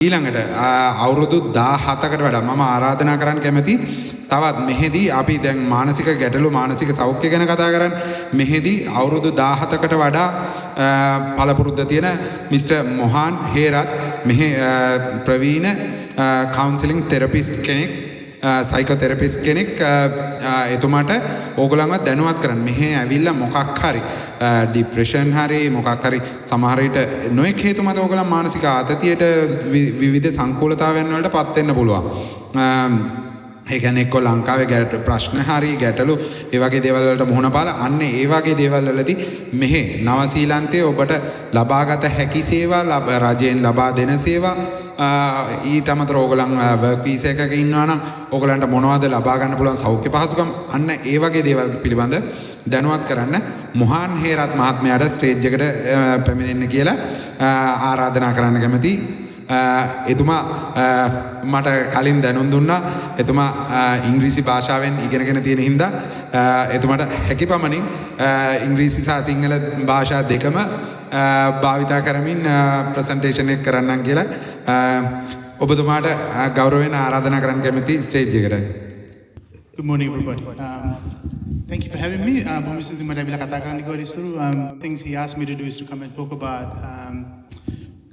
ඊළඟට අවුරුදු 17කට වඩා මම ආරාධනා කරන්න කැමති තවත් මෙහෙදී අපි දැන් මානසික ගැටලු මානසික සෞඛ්‍ය ගැන කතා කරන්නේ මෙහෙදී අවුරුදු 17කට වඩා පළපුරුද්ද තියෙන මිස්ටර් මොහාන් හේරත් මෙහි ප්‍රවීණ කවුන්සලින් තෙරපිස්ට් කෙනෙක් සයිකෝතෙරපිස්ට් කෙනෙක් එතුමාට ඕගොල්ලන්වත් දැනුවත් කරන්න මෙහෙ ඇවිල්ලා මොකක් හරි ડિප්‍රෙෂන් හරි මොකක් හරි සමහර විට නොයෙක් හේතු මත ඕගොල්ලන් මානසික ආතතියට විවිධ සංකූලතාවයන් වලට පත් වෙන්න පුළුවන්. ඒ කියන්නේ එක්ක ලංකාවේ ප්‍රශ්න හරි ගැටලු ඒ වගේ දේවල් වලට මුහුණ පාලා අන්න ඒ වගේ දේවල් වලදී මෙහෙ නවසීලන්තයේ ඔබට ලබාගත හැකි සේවා රජයෙන් ලබා දෙන සේවා ඊට අමතරව ඕගොල්ලන් වර්ක් වීසා එකක ඉන්නවා නම් ඕගොල්ලන්ට මොනවද ලබා ගන්න පුළුවන් සෞඛ්‍ය පහසුකම් අන්න ඒ වගේ දේවල් පිළිබඳ දැනුවත් කරන්න මොහාන් හේරත් මහත්මයාට ස්ටේජ් එකට පැමිණෙන්න කියලා ආරාධනා කරන්න කැමතියි. එතුමා මට කලින් දැනුම් දුන්නා එතුමා ඉංග්‍රීසි භාෂාවෙන් ඉගෙනගෙන තියෙන හින්දා එතුමාට හැකි පමණින් ඉංග්‍රීසි සහ සිංහල භාෂා දෙකම භාවිතා කරමින් ප්‍රසන්ටේෂන් එක කරන්නම් කියලා ඔබතුමාට ගෞරවයෙන් ආරාධනා කරන්න කැමති ස්ටේජ් එකට. Good morning, everybody. Thank you for having me. Promising to me kata කරන්න කිව්වා ඉස්සරු things he asked me to do is to come and talk about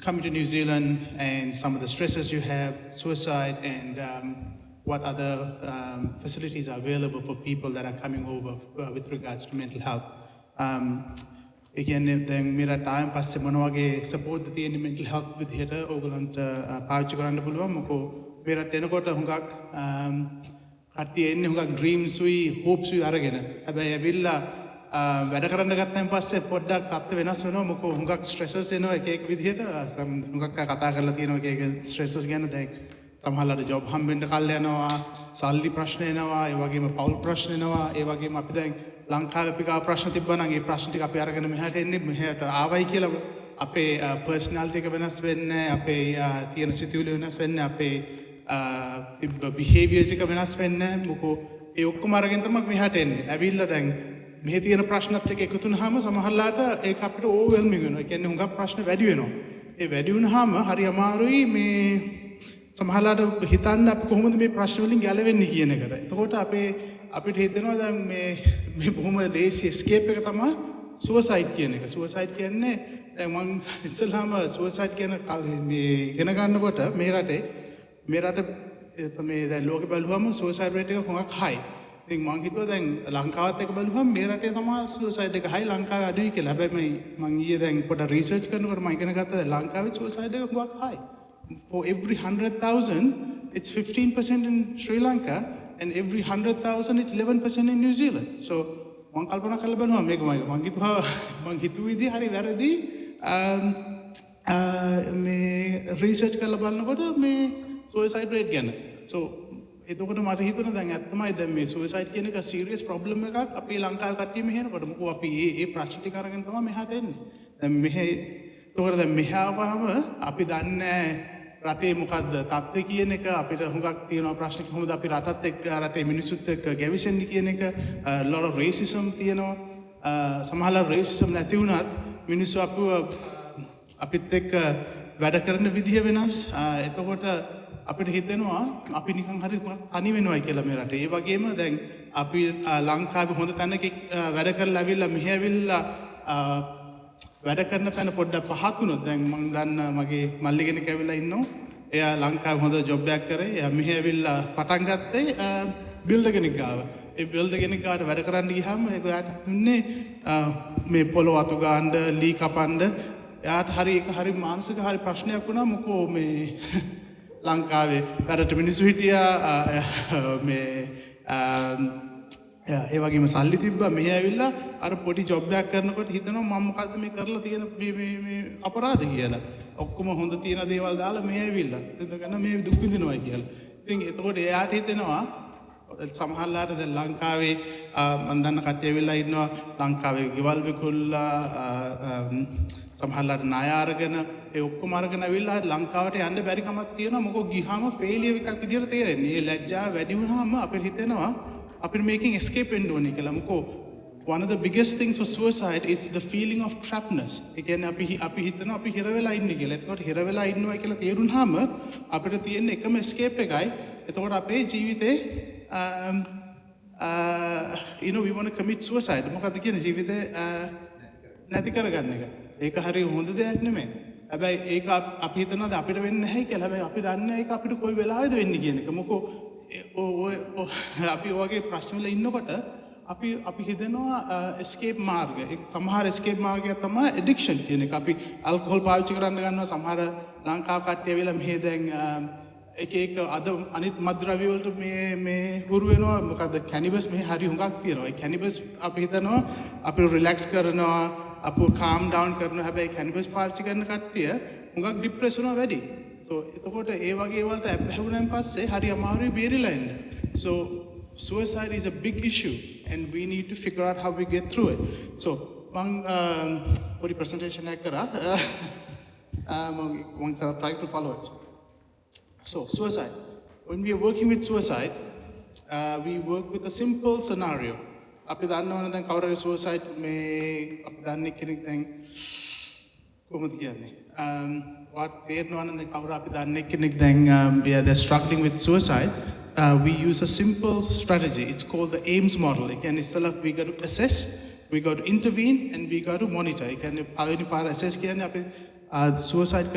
coming to New Zealand and some of the stresses you have, suicide, and what other facilities are available for people that are coming over with regards to mental health. ඒ කියන්නේ දැන් මේ රටාවෙන් පස්සේ මොන වගේ support තියෙන mental health විදිහට ඕගලන්ට පාවිච්චි කරන්න පුළුවන් මොකෝ මේ රට එනකොට හුඟක් කට්ටිය එන්නේ හුඟක් ඩ්‍රීම්ස් උයි හෝප්ස් උයි අරගෙන හැබැයි ඇවිල්ලා වැඩ කරන්න ගත්තන් පස්සේ පොඩ්ඩක් තත්ත්ව වෙනස් වෙනවා මොකෝ හුඟක් ස්ට්‍රෙසස් එනවා එක එක විදිහට හුඟක් කතා කරලා තියෙනවා එක එක ස්ට්‍රෙසස් ගැන දැන් සමහරවිට ජොබ් හම්බෙන්න කල් යනවා සල්ලි ප්‍රශ්න එනවා ඒ වගේම පෞල් ප්‍රශ්න එනවා ඒ වගේම අපි දැන් ලංකාවේ අපි ගාව ප්‍රශ්න තිබ්බා නම් ඒ ප්‍රශ්න ටික අපි අරගෙන මෙහාට එන්නේ මෙහාට ආවයි කියලා අපේ පර්සනැලිටි එක වෙනස් වෙන්නේ අපේ තියෙන සිතුවිලි වෙනස් වෙන්නේ අපේ බිහේවියර්ස් එක වෙනස් වෙන්නේ මොකෝ ඒ ඔක්කොම අරගෙන තමයි මෙහාට එන්නේ ඇවිල්ලා දැන් මෙහි තියෙන ප්‍රශ්නත් එක්ක එකතු වුනහම සමහරලාට ඒක අපිට ඕවර්වෙල්මින් වෙනවා. ඒ කියන්නේ හුඟක් ප්‍රශ්න වැඩි වෙනවා. ඒ වැඩි වුනහම හරි අමාරුයි මේ සමහරලාට හිතන්න අපි කොහොමද මේ ප්‍රශ්න වලින් ගැලවෙන්නේ කියන එකට. එතකොට අපිට හිතෙනවා දැන් මේ බොහොම ලේසි escape එක තමයි suicide කියන එක. suicide කියන්නේ දැන් මම ඉස්සෙල්ලාම suicide කියන මේ ඉගෙන ගන්නකොට මේ රටේ මේ දැන් ලෝකෙ බලුවම suicide rate එක හුඟක් high. ඉතින් මං හිතුවා දැන් ලංකාවත් එක්ක බලුවම මේ රටේ තමයි suicide එක high ලංකාවේ අඩුයි කියලා. හැබැයි මං ඊයේ දැන් පොඩ්ඩක් රිසර්ච් කරනකොට මම ඉගෙන ගත්තා දැන් ලංකාවේ suicide එක හුඟක් high. For every 100,000 it's 15% in Sri Lanka and every 100,000 it's 11% in New Zealand. So මං කල්පනා කරලා බලුවා මේක මං හිතුවේ විදිහ හරි වැරදි මේ රිසර්ච් කරලා බලනකොට මේ suicide rate ගැන. So එතකොට මට හිතුණා දැන් ඇත්තමයි දැන් මේ suicide කියන එක serious problem එකක් අපේ ලංකාවේ කට්ටිය මෙහෙනකොට මොකෝ අපි ඒ ප්‍රශ්න ටික අරගෙන තමයි මෙහාට එන්නේ. දැන් එතකොට දැන් මෙහාවම අපි දන්නේ රටේ මොකද්ද තත්ත්වය කියන එක අපිට හුඟක් තියෙනවා ප්‍රශ්න කොහොමද අපි රටත් එක්ක රටේ මිනිස්සුත් එක්ක ගැවිසෙන්නේ කියන එක lot of racism තියෙනවා සමහරවල් racism නැති වුණත් මිනිස්සු අපිත් එක්ක වැඩ කරන විදිහ වෙනස් එතකොට අපිට හිතෙනවා අපි නිකන් හරි තනි වෙනවයි කියලා මේ රටේ. ඒ වගේම දැන් අපි ලංකාවේ හොඳ තැනක වැඩ කරලා ඇවිල්ලා මෙහෙ ඇවිල්ලා වැඩ කරන තැන පොඩ්ඩක් පහත් වුණොත් දැන් මම දන්න මගේ මල්ලි කෙනෙක් ඇවිල්ලා ඉන්නවා. එයා ලංකාවේ හොඳ ජොබ් එකක් කරේ. එයා මෙහෙ ඇවිල්ලා පටන් ගත්තේ බිල්ඩර් කෙනෙක් ගාව. ඒ බිල්ඩර් කෙනෙක් ගාවට වැඩ කරන්න ගියාම එයාට දුන්නේ මේ පොළොව අතු ගන්න, ලී කපන්න. එයාට හරි මානසික හරි ප්‍රශ්නයක් වුණා. මොකෝ මේ ලංකාවේ වැඩට මිනිස්සු හිටියා මේ ඒ වගේම සල්ලි තිබ්බා මෙහෙ ඇවිල්ලා අර පොඩි ජොබ් එකක් කරනකොට හිතනවා මම මොකද්ද මේ කරලා තියෙන මේ අපරාධ කියලා. ඔක්කොම හොඳ තියෙන දේවල් දාලා මෙහෙ ඇවිල්ලා එතන මේ දුක් විඳිනවයි කියලා. ඉතින් එතකොට එයාට හිතෙනවා සමහරලාට දැන් ලංකාවේ මම දන්න කට්ටිය ඇවිල්ලා ඉන්නවා ලංකාවේ ගෙවල් විකුල්ලා සමහරලාට ණය අරගෙන ඒ ඔක්කොම අරගෙන ඇවිල්ලා ලංකාවට යන්න බැරි කමක් තියෙනවා. මොකෝ ගිහාම ෆේලියර් එකක් විදියට තේරෙන්නේ. මේ ලැජ්ජාව වැඩි වුණාම අපිට හිතෙනවා අපිට මේකෙන් escape වෙන්න ඕනේ කියලා. මොකෝ one of the biggest things for suicide is the feeling of trappedness. Again, අපි හිතන අපි හිර වෙලා ඉන්නේ කියලා. එතකොට හිර වෙලා ඉන්නවා කියලා තේරුනහම අපිට තියෙන එකම escape එකයි. එතකොට අපේ ජීවිතේ you know we want to commit suicide. මොකද්ද කියන්නේ ජීවිතේ නැති කරගන්න එක. ඒක හරිය හොඳ දෙයක් නෙමෙයි. හැබැයි ඒක අපි හිතනවාද අපිට වෙන්නේ නැහැ කියලා. හැබැයි අපි දන්නේ ඒක අපිට කොයි වෙලාවෙද වෙන්නේ කියන එක. මොකෝ අපි ඔයගේ ප්‍රශ්න වල ඉන්නකොට අපි හිතනවා escape මාර්ග. සමහර escape මාර්ගයක් තමයි addiction කියන එක. අපි alcohol පාවිච්චි කරන්න ගන්නවා. සමහර ලංකාව කට්ටිය වෙලා මෙහෙ දැන් එක අද අනිත් මත්ද්‍රව්‍ය වලට මේ හුරු වෙනවා. මොකද cannabis මෙහෙ හරි හුඟක් තියෙනවා. ඒ cannabis අපි හිතනවා අපි relax කරනවා, අපව calm down කරනවා. හැබැයි cannabis පාවිච්චි කරන කට්ටිය හුඟක් depress වෙනවා වැඩි. So එතකොට ඒ වගේ වලට ඇබ්බැහුණාන් පස්සේ හරි අමාරුයි බේරිලා ඉන්න. So suicide is a big issue and we need to figure out how we get through it. So for the presentation I try to follow it. So suicide. When we are working with suicide, we work with a simple scenario. අපි දන්නවනේ දැන් කවුරු හරි suicide මේ අපි දන්නේ කෙනෙක් දැන් කොහොමද කියන්නේ? what තේරෙනවනේ දැන් කවුරු අපි දන්නේ කෙනෙක් දැන් they're struggling with suicide. We use a simple strategy. It's called the AIMS model. Again, we got to assess, we got to intervene, and we got to monitor. Again, පළවෙනි පාර assess කියන්නේ අපි suicide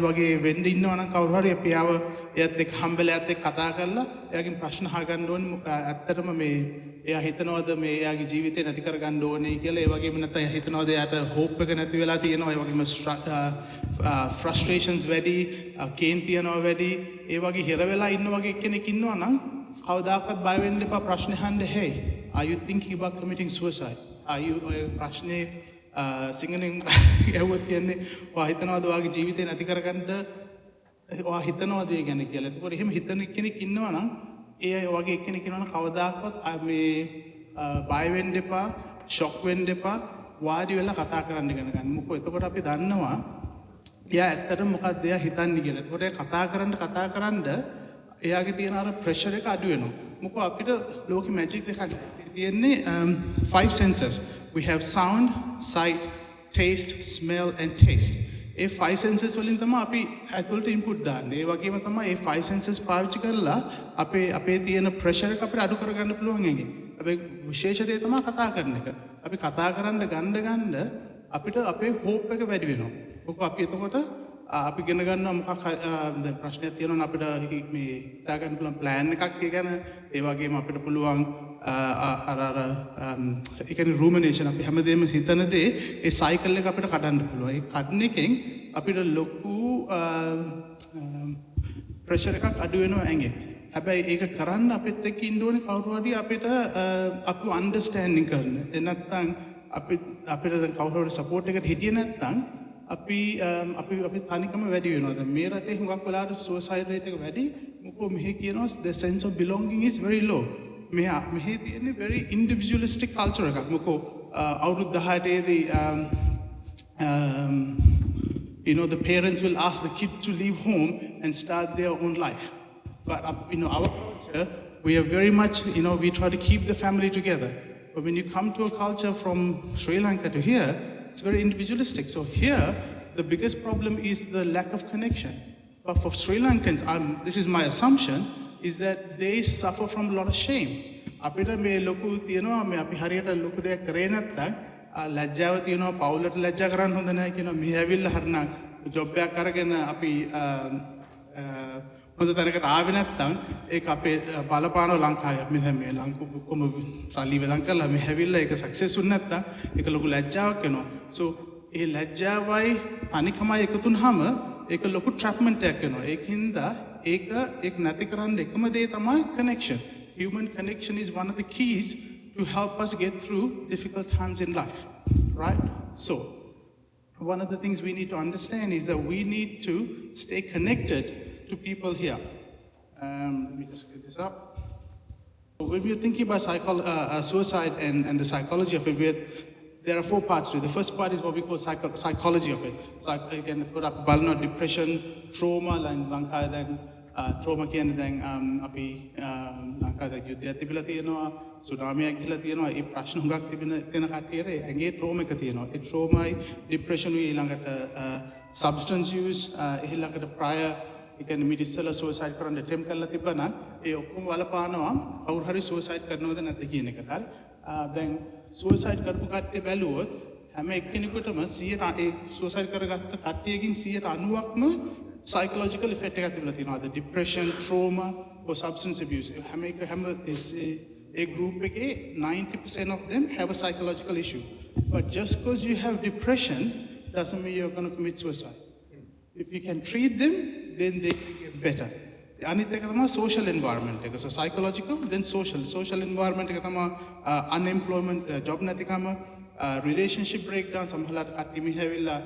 වගේ වෙන්න ඉන්නවා නම් කවුරු හරි අපි ආව එයත් එක්ක හම්බෙලා එයත් එක්ක කතා කරලා එයාගෙන් ප්‍රශ්න අහගන්න ඕනේ. ඇත්තටම මේ එයා හිතනවද මේ එයාගේ ජීවිතේ නැති කරගන්න ඕනේ කියලා. ඒ වගේම නැත්නම් එයා හිතනවද එයාට hope එක නැති වෙලා තියෙනවා. ඒ වගේම frustrations වැඩි, කේන්ති යනවා වැඩි. ඒ වගේ හිර වෙලා ඉන්න වගේ කෙනෙක් ඉන්නවා නම් කවදාකවත් බය වෙන්න එපා. ප්‍රශ්න අහන්න. Hey, are you thinking about committing suicide? Are you ප්‍රශ්නේ සිංහලෙන් ඇහුවොත් කියන්නේ ඔයා හිතනවද ඔයාගේ ජීවිතේ නැති කරගන්න ඔයා හිතනවද ඒ ගැන කියලා. එතකොට එහෙම හිතන කෙනෙක් ඉන්නවා නම් ඒ වගේ කෙනෙක් ඉන්නවා නම් කවදාකවත් මේ බය වෙන්න එපා, ෂොක් වෙන්න එපා. වාඩි වෙලා කතා කරන්න ඉගෙන ගන්න. මොකද එතකොට අපි දන්නවා එයා ඇත්තටම මොකක්ද එයා හිතන්නේ කියලා. එතකොට කතා කරන්න එයාගේ තියෙන අර ප්‍රෙෂර් එක අඩු වෙනවා. මොකද අපිට ලෝකෙ මැජික් දෙකක් තියෙන්නේ 5 senses. We have sound, sight, taste, smell and taste. A 5 senses වලින් තමයි අපි ඇතුළට input දාන්නේ. ඒ වගේම තමයි මේ 5 senses පාවිච්චි කරලා අපේ තියෙන pressure එක අපිට අඩු කරගන්න පුළුවන් එකේ. හැබැයි විශේෂ දේ තමයි කතා කරන එක. අපි කතා කරන්න ගන්න අපිට අපේ hope එක වැඩි වෙනවා. මොකද අපි එතකොට අපි ඉගෙන ගන්නවා මොකක් දැන් ප්‍රශ්නයක් තියෙනවා නම් අපිට මේ හිතා ගන්න පුළුවන් plan එකක් ගැන. ඒ වගේම අපිට පුළුවන් ඒ කියන්නේ rumination අපි හැමදේම හිතන දේ ඒ cycle එක අපිට කඩන්න පුළුවන්. ඒ කඩන එකෙන් අපිට ලොකු pressure එකක් අඩු වෙනවා ඇඟේ. හැබැයි ඒක කරන්න අපිත් එක්ක ඉන්න ඕනේ කවුරු හරි අපිට අපිව understanding කරන. ඒ නැත්තම් අපිට කවුරු හරි support එකකට හිටියේ නැත්තම් අපි තනිකම වැඩි වෙනවා. දැන් මේ රටේ හුඟක් වෙලාවට suicide rate එක වැඩි. මොකෝ මෙහි කියනවා the sense of belonging is very low. මෙහි තියෙන්නේ very individualistic culture එකක්. මොකෝ අවුරුදු 18ේදී you know the parents will ask the kid to leave home and start their own life. But you know our culture, we are very much, you know, we try to keep the family together. But when you come to a culture from Sri Lanka to here, it's very individualistic. So here, the biggest problem is the lack of connection. But for Sri Lankans, this is my assumption, is that they suffer from a lot of shame. අපිට මේ ලොකු තියෙනවා මේ අපි හරියට ලොකු දෙයක් කරේ නැත්නම් ලැජ්ජාව තියෙනවා පවුලට ලැජ්ජා කරන්න හොඳ නැහැ කියනවා. මෙහෙ ඇවිල්ලා හරිනම් ජොබ් එකක් අරගෙන අපි හොඳ තැනකට ආවේ නැත්නම් ඒක අපේ බලපාන ලංකාවේ අපි දැන් මේ ලංකාව කොහොම සල්ලි වෙදන් කරලා මෙහෙ ඇවිල්ලා ඒක සක්සස් වුනේ නැත්නම් ඒක ලොකු ලැජ්ජාවක් වෙනවා. So ඒ ලැජ්ජාවයි තනිකමයි එකතු වුනහම ඒක ලොකු ට්‍රැප්මන්ට් එකක් වෙනවා. ඒකින්ද ඒක නැති කරන්න එකම දේ තමයි connection. Human connection is one of the keys to help us get through difficult times in life, right? So one of the things we need to understand is that we need to stay connected to people here. Let me just get this up. So when we're thinking about suicide and the psychology of it, there are 4 parts to it. The first part is what we call psychology of it. So again, depression, trauma, like Lanka, then ට්‍රෝම කියන්නේ දැන් අපි ලංකාවේ යුද්ධයක් තිබිලා තියෙනවා, සුනාමියක් ගිහලා තියෙනවා. ඒ ප්‍රශ්න හුඟක් තියෙන කට්ටියට ඇඟේ ට්‍රෝම එක තියෙනවා. ඒ ට්‍රෝමයි ડિප්‍රෙෂන් උයි ඊළඟට substance use ඊළඟට prior ඒ කියන්නේ මිට ඉස්සෙල්ලා suicide කරන්න attempt කරලා තිබ්බනම් ඒ ඔක්කොම බලපානවා කවුරු හරි suicide කරනවද නැද්ද කියන එකට. හරි. දැන් suicide කරපු කට්ටිය බැලුවොත් හැම එක්කෙනෙකුටම 100 ඒ suicide කරගත්ත කට්ටියකින් 90%ක්ම psychological effect එකක් තිබිලා තියෙනවා. The depression, trauma or substance abuse. හැම a group එකේ 90% of them have a psychological issue. But just because you have depression doesn't mean you're going to commit suicide. If you can treat them, then they get better. අනිත් එක තමයි social environment එක. So psychological then social environment එක තමයි unemployment, job නැතිකම, relationship breakdown. සමහරවිට කට්ටිය මෙහෙවිලා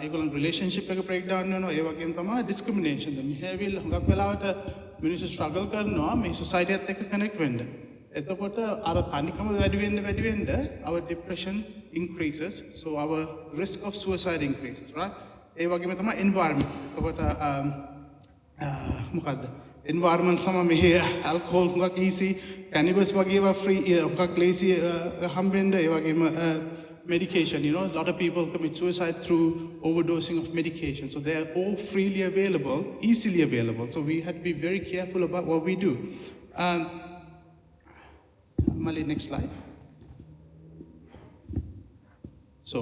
ඒගොල්ලන් රිලේෂන්ෂිප් එක බ්‍රේක් ඩවුන් වෙනවා. ඒ වගේම තමයි ඩිස්ක්‍රිමිනේෂන්. මෙහෙවිල් හුඟක් වෙලාවට මිනිස්සු ස්ට්‍රගල් කරනවා මේ සොසයිටියත් එක්ක කනෙක්ට් වෙන්න. එතකොට අර තනිකම වැඩි වෙන්න our depression increases, so our risk of suicide increases, right? ඒ වගේම තමයි environment. එතකොට මොකද්ද? environment තමයි මෙහි alcohol හුඟක් easy, cannabis වගේ ඒවා free හුඟක් lazy හම්බෙන්න. ඒ වගේම medication, you know, a lot of people commit suicide through overdosing of medication. So they are all freely available, easily available. So we have to be very careful about what we do. Mali, next slide. So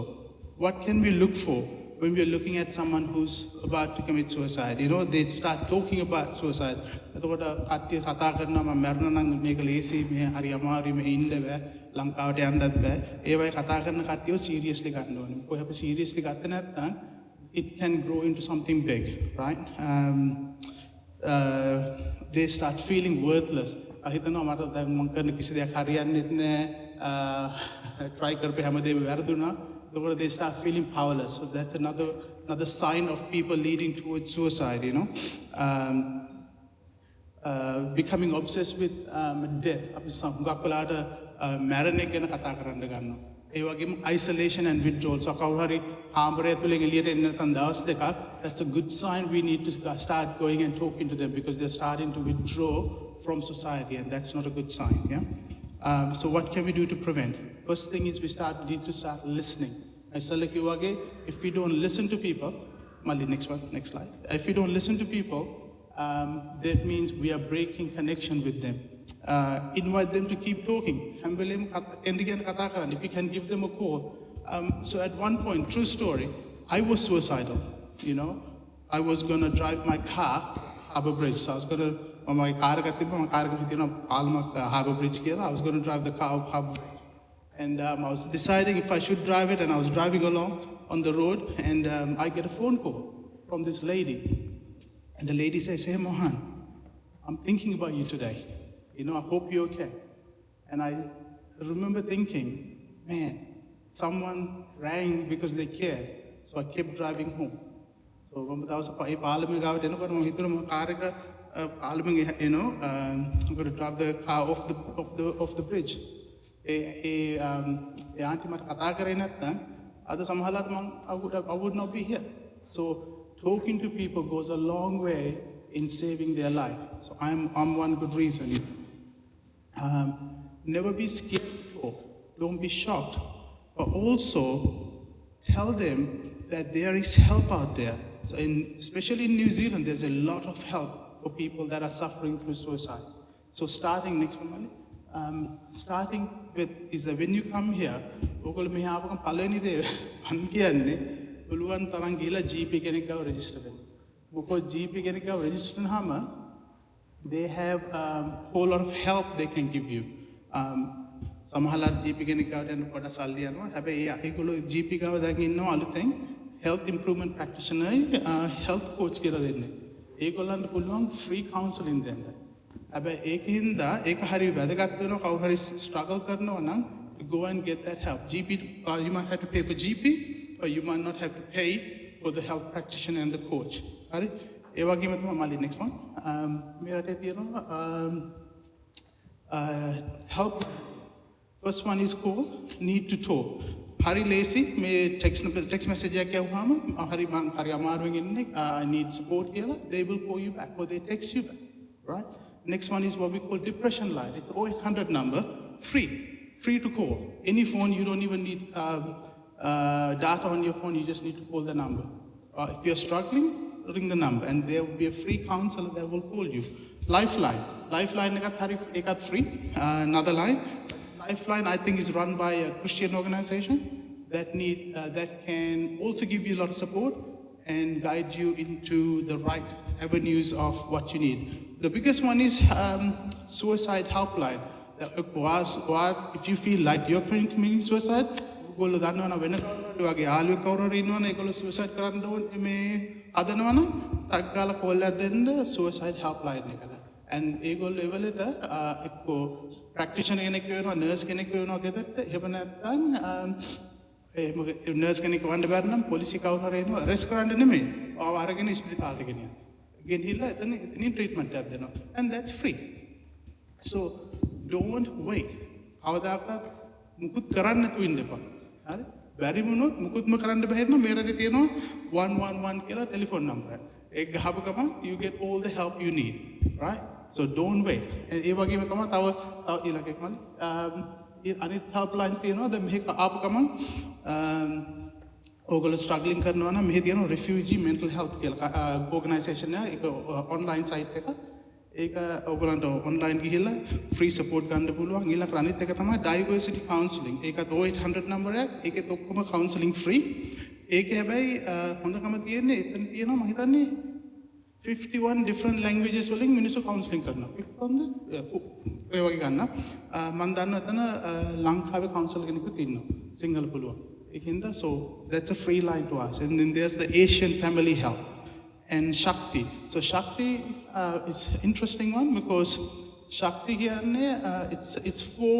what can we look for when we are looking at someone who's about to commit suicide? You know, they start talking about suicide. එතකොට කට්ටිය කතා කරනවා මම මරණ නම් මේක ලේසි, මේ හරි අමාරුයි, මේ ඉන්න බෑ, ලංකාවට යන්නත් බෑ. ඒ වගේ කතා කරන කට්ටියව seriously ගන්න ඕනේ. මොකද අපි seriously ගත්තේ නැත්නම් it can grow into something big, right? They start feeling worthless. හිතනවා මට දැන් මම කරන කිසි දෙයක් හරියන්නේත් නෑ, try කරපේ හැමදේම වැරදුනා. Therefore, they start feeling powerless. So that's another sign of people leading towards suicide, you know. Becoming obsessed with death. අපි සම්ගක් වෙලාට මැරෙන එක ගැන කතා කරන්න ගන්නවා. ඒ වගේම isolation and withdrawal. So කවුරු හරි කාමරය තුලින් එළියට එන්න නැත්නම් දවස් දෙකක්, that's a good sign we need to start going and talking to them because they're starting to withdraw from society, and that's not a good sign, yeah. So what can we do to prevent? First thing is we need to start listening. If we don't listen to people, Mali, next slide. If we don't listen to people, that means we are breaking connection with them. Invite them to keep talking. If you can give them a call. So at one point, true story, I was suicidal, you know. I was going to drive my car Harbour Bridge. So I was going to, my car Harbour Bridge. I was going to drive the car of Harbour Bridge. And I was deciding if I should drive it, and I was driving along on the road, and I get a phone call from this lady. And the lady says, "Hey Mohan, I'm thinking about you today. You know, I hope you're okay." And I remember thinking, man, someone rang because they cared. So I kept driving home. So that was a parliament, you know, I'm going to drive the car off the bridge. auntie මට කතා කරේ නැත්නම් අද සමහරවිට I would not be here. So talking to people goes a long way in saving their life. So I'm one good reason. Never be scared to talk. Don't be shocked. But also tell them that there is help out there. So especially in New Zealand, there's a lot of help for people that are suffering through suicide. So starting next one, starting with is that when you come here, ඔයගොල්ලෝ මෙහා ආපුවම පළවෙනි දේ මම කියන්නේ පුළුවන් තරම් ගිහලා GP කෙනෙක් ගාව රෙජිස්ටර් වෙන්න. මොකද GP කෙනෙක් ගාව රෙජිස්ටර් වුනහම they have a whole lot of help they can give you. සමහරවිට GP කෙනෙක් ගාවට යන කොට සල්ලි යනවා. හැබැයි ඒගොල්ලෝ GP ගාව දැන් ඉන්නවා අලුතෙන් health improvement practitioner, health coach කියලා දෙන්නේ. ඒගොල්ලන්ට පුළුවන් free counseling දෙන්න. හැබැයි ඒකින්ද ඒක හරිය වැදගත් වෙනවා කවුරු හරි struggle කරනවා නම් to go and get that help. GP, you might have to pay for GP, but you might not have to pay for the health practitioner and the coach. හරි? ඒ වගේම තමයි මල්ලි next one. මේ රටේ තියෙනවා help. First one is called need to talk. හරි ලේසි මේ text message එකක් යවුවාම හරි මං හරි අමාරුවෙන් ඉන්නේ I need support කියලා they will call you back or they text you back, right? Next one is what we call depression line. It's 0800 number, free to call. Any phone, you don't even need data on your phone, you just need to call the number. If you're struggling, ring the number and there will be a free counselor that will call you. Lifeline ekat free. Another line, Lifeline I think is run by a Christian organization that can also give you a lot of support and guide you into the right avenues of what you need. The biggest one is suicide helpline. If you feel like you're committing suicide, ගොල්ලෝ දන්නවනම් වෙන කවුරුහරි වගේ යාළුවෙක් කවුරු හරි ඉන්නවනේ ඒගොල්ලෝ suicide කරන්න ඕනේ මේ හදනවනම් ටක් ගාලා කෝල් එකක් දෙන්න සුයිසයිඩ් helpline එකට. and ඒගොල්ලෝ ඒවලට එක්කෝ ප්‍රැක්ටිෂනර් කෙනෙක් වෙනවා නර්ස් කෙනෙක් වෙනවා ගෙදරට එහෙම නැත්නම් එහෙම නර්ස් කෙනෙක් වන්න බැරි නම් පොලිසිය කවුරු හරි එනවා අරෙස්ට් කරන්න නෙමෙයි. ආව අරගෙන ඉස්පිරිතාලෙට ගෙනියනවා. ගෙනිහිල්ලා එතනින් ට්‍රීට්මන්ට් එකක් දෙනවා. and that's free. So don't wait. අවදාකත් මුකුත් කරන්න නැතුව ඉන්න එපා. හරි? බැරි වුණොත් මුකුත්ම කරන්න බැහැ නම් මේ රටේ තියෙනවා 111 කියලා ටෙලිෆෝන් නම්බරයක්. ඒක ගහපු ගමන් you get all the help you need. Right? So don't wait. ඒ වගේම තමයි තව ඊළඟ එක මල්ලි අනිත් helplines තියෙනවා. දැන් මේක ආපු ගමන් ඕගොල්ලෝ struggling කරනවා නම් මෙහි තියෙනවා refugee mental health කියලා organisation එක online site එක. ඒක ඔයගොල්ලන්ට online ගිහිල්ලා free support ගන්න පුළුවන්. ඊළඟට අනිත් එක තමයි diversity counselling. ඒකත් 0800 number එකක්. ඒකෙත් ඔක්කොම counselling free. ඒකේ හැබැයි හොඳකම තියෙන්නේ එතන තියෙනවා මම හිතන්නේ 51 different languages වලින් මිනිස්සු counselling කරනවා. 51ද ඒ වගේ ගන්න. මම දන්නවා එතන ලංකාවේ counselor කෙනෙකුත් ඉන්නවා. සිංහල පුළුවන්. ඒකින්ද so that's a free line to us. And then there's the Asian Family Help and Shakti. So Shakti is interesting one because Shakti කියන්නේ it's for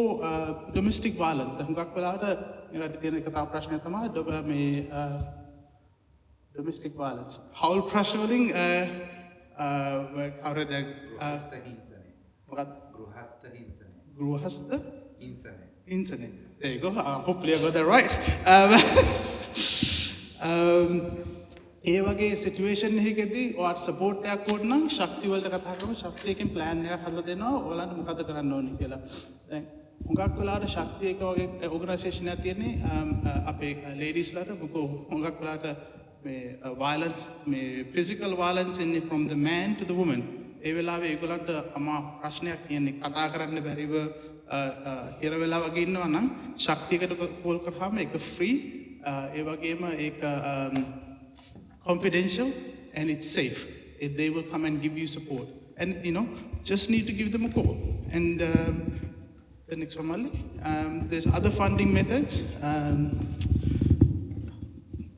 domestic violence. දැන් හුඟක් වෙලාවට මේ රටේ තියෙන එක තව ප්‍රශ්නයක් තමයි මේ domestic violence. හවුල් ප්‍රශ්න වලින් කවුරුද ගෘහස්ත හිංසනය. There you go. Hopefully I got that right. ඒ වගේ සිටුේෂන් එකකදී ඔයාට සපෝට් එකක් ඕන නම් ශක්තිය වලට කතා කරමු. ශක්තිය එකෙන් ප්ලෑන් එකක් හදලා දෙනවා ඔයාලන්ට මොකද කරන්න ඕනේ කියලා. දැන් හුඟක් වෙලාවට ශක්තිය එක වගේ ඕගනයිසේෂන් එකක් තියෙන්නේ අපේ ලේඩීස්ලාට මොකෝ හුඟක් වෙලාවට මේ violence මේ physical violence in from the man to the woman. ඒ වෙලාවේ ඒගොල්ලන්ට අමා ප්‍රශ්නයක් කියන්නේ කතා කරන්න බැරිව හිර වෙලා වගේ ඉන්නවා නම් ශක්තියකට කෝල් කරාම ඒක free. ඒ වගේම ඒක confidential and it's safe. They will come and give you support. And just need to give them a call. And the next one, Mali. There's other funding methods.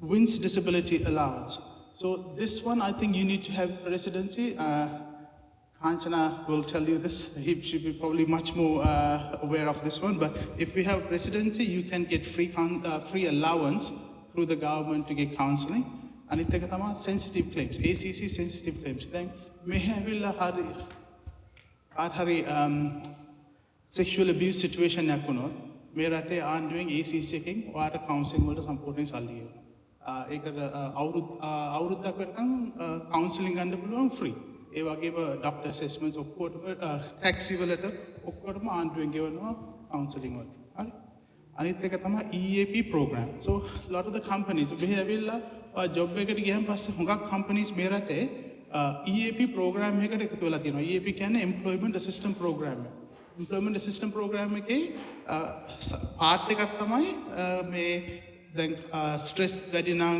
WINS disability allowance. So this one, I think you need to have residency. Kanchana will tell you this. He should be probably much more aware of this one. But if we have residency, you can get free allowance through the government to get counseling. අනිත් එක තමයි sensitive claims, ACC sensitive claims. දැන් මේ හැවිලා හරි sexual abuse situation එකක් වුණොත් මේ රටේ ආණ්ඩුවෙන් ACC එකෙන් ඔයාට counseling වලට සම්පූර්ණයෙන් සල්ලි ගෙවනවා. ඒකට අවුරුද්දක් වෙනකන් counseling ගන්න පුළුවන් free. ඒ වගේම doctor assessments ඔක්කොටම taxi වලට ඔක්කොටම ආණ්ඩුවෙන් ගෙවනවා counseling වලට. හරි. අනිත් එක තමයි EAP program. So a lot of the companies මෙහි ඇවිල්ලා ජොබ් එකට ගියන් පස්සේ හුඟක් companies මේ රටේ EAP program එකකට එකතු වෙලා තියෙනවා. EAP කියන්නේ employment assistance program එක. employment assistance program එකේ part එකක් තමයි මේ දැන් stress වැඩි නම්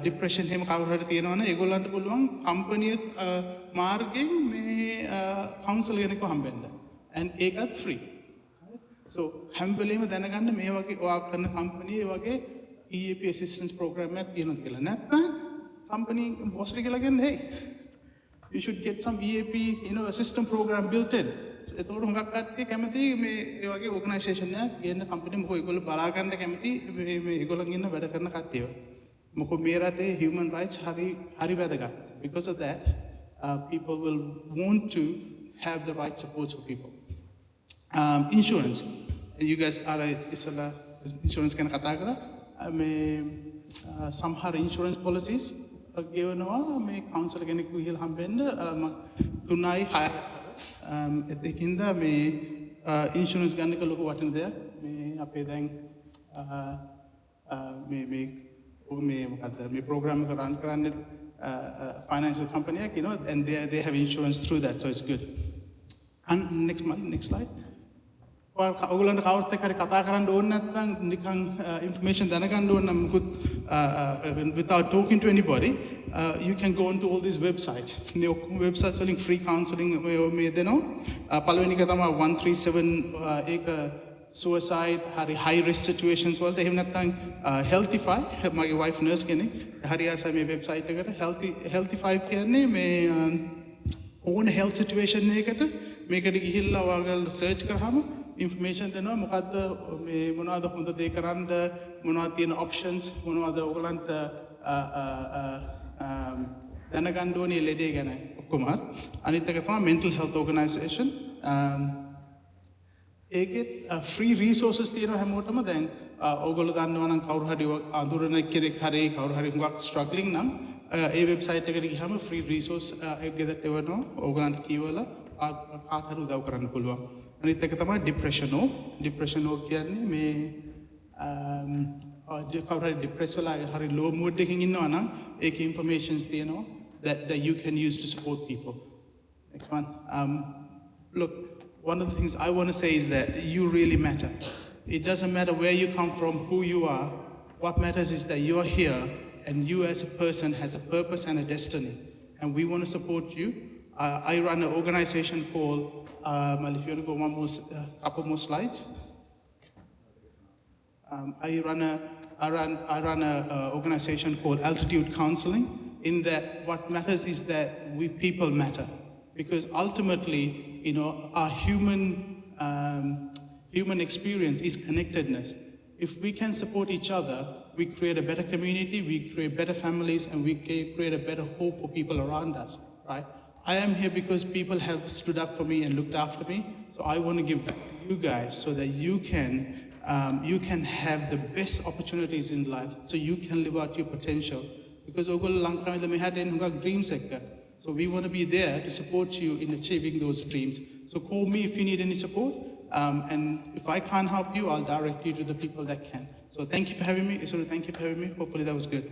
depression එහෙම කවුරු හරි තියෙනවනේ ඒගොල්ලන්ට පුළුවන් company මාර්ගෙන් මේ counsel කෙනෙක්ව හම්බෙන්න. and ඒකත් free. So හැම වෙලේම දැනගන්න මේ වගේ ඔයා කරන company ඒ වගේ EAP assistance program එකක් තියෙනවා කියලා. නැත්නම් company boss එක කියලා කියන්නේ hey you should get some EAP assistance program built in. ඒතකොට හුඟක් කට්ටිය කැමති මේ ඒ වගේ organisation එකක් ගේන්න company මොකෝ ඒගොල්ලෝ බලා ගන්න කැමති මේ ඒගොල්ලන් ඉන්න වැඩ කරන කට්ටියව. මොකෝ මේ රටේ human rights හරි වැදගත්. Because of that people will want to have the right supports for people. Insurance. You guys are ඉස්සලා insurance ගැන කතා කරා. සමහර ඉන්ශුරන්ස් පොලිසිස් ගෙවනවා මේ කවුන්සලර් කෙනෙකු ගිහලා හම්බෙන්න 3යි 6 එතකින්ද මේ ඉන්ශුරන්ස් ගන්න එක ලොකු වටින දෙයක් මේ අපේ දැන් මේ program එක run කරන්නේ financial company එකක්, you know, and they have insurance through that, so it's good. And next slide. ඔයගොල්ලන්ට කවුරුත් එක්ක හරි කතා කරන්න ඕන නැත්නම් නිකන් information දැනගන්න ඕන නම් මුකුත් without talking to anybody, you can go onto all these websites. මේ ඔක්කොම websites වලින් free counseling මේ දෙනවා. පළවෙනි එක තමයි 137 ඒක suicide hari high risk situations වලට එහෙම නැත්නම් healthify මගේ wife nurse කෙනෙක් හරි ආසයි මේ website එකට healthify කියන්නේ මේ ඕන health situation එකකට මේකට ගිහිල්ලා ඔයාලා search කරාම information දෙනවා මොකද්ද මේ මොනවද හොඳ දේ කරන්න මොනවද තියෙන options මොනවද ඔයගලන්ට දැනගන්න ඕනේ ලෙඩේ ගැන ඔක්කොම අනිත් එක තමයි mental health organization ඒකෙත් free resources තියෙනවා හැමෝටම දැන් ඔයගොල්ලෝ දන්නවා නම් කවුරු හරි අඳුරන කෙනෙක් හරි කවුරු හරි හුඟක් struggling නම් ඒ වෙබ්සයිට් එකට ගියාම free resource එක ගෙදරට එවනවා ඔයගලන්ට කියවලා කාට හරි උදව් කරන්න පුළුවන් අනිත් එක තමයි depression කියන්නේ මේ කවුරු හරි depressed වෙලා හරි low mood එකකින් ඉන්නවා නම් ඒකේ informations තියෙනවා that you can use to support people. Next one. Look, one of the things I want to say is that you really matter. It doesn't matter where you come from, who you are. What matters is that you're here and you as a person has a purpose and a destiny. And we want to support you. I run an organization called, if you want to go couple more slides. I run an organization called Altitude Counseling. In that, what matters is that we people matter. Because ultimately, you know, our human experience is connectedness. If we can support each other, we create a better community, we create better families, and we create a better hope for people around us, right? I am here because people have stood up for me and looked after me. So I want to give back to you guys so that you can have the best opportunities in life, so you can live out your potential. Because we had dreams like that. So we want to be there to support you in achieving those dreams. So call me if you need any support. And if I can't help you, I'll direct you to the people that can. So thank you for having me. Thank you for having me. Hopefully that was good.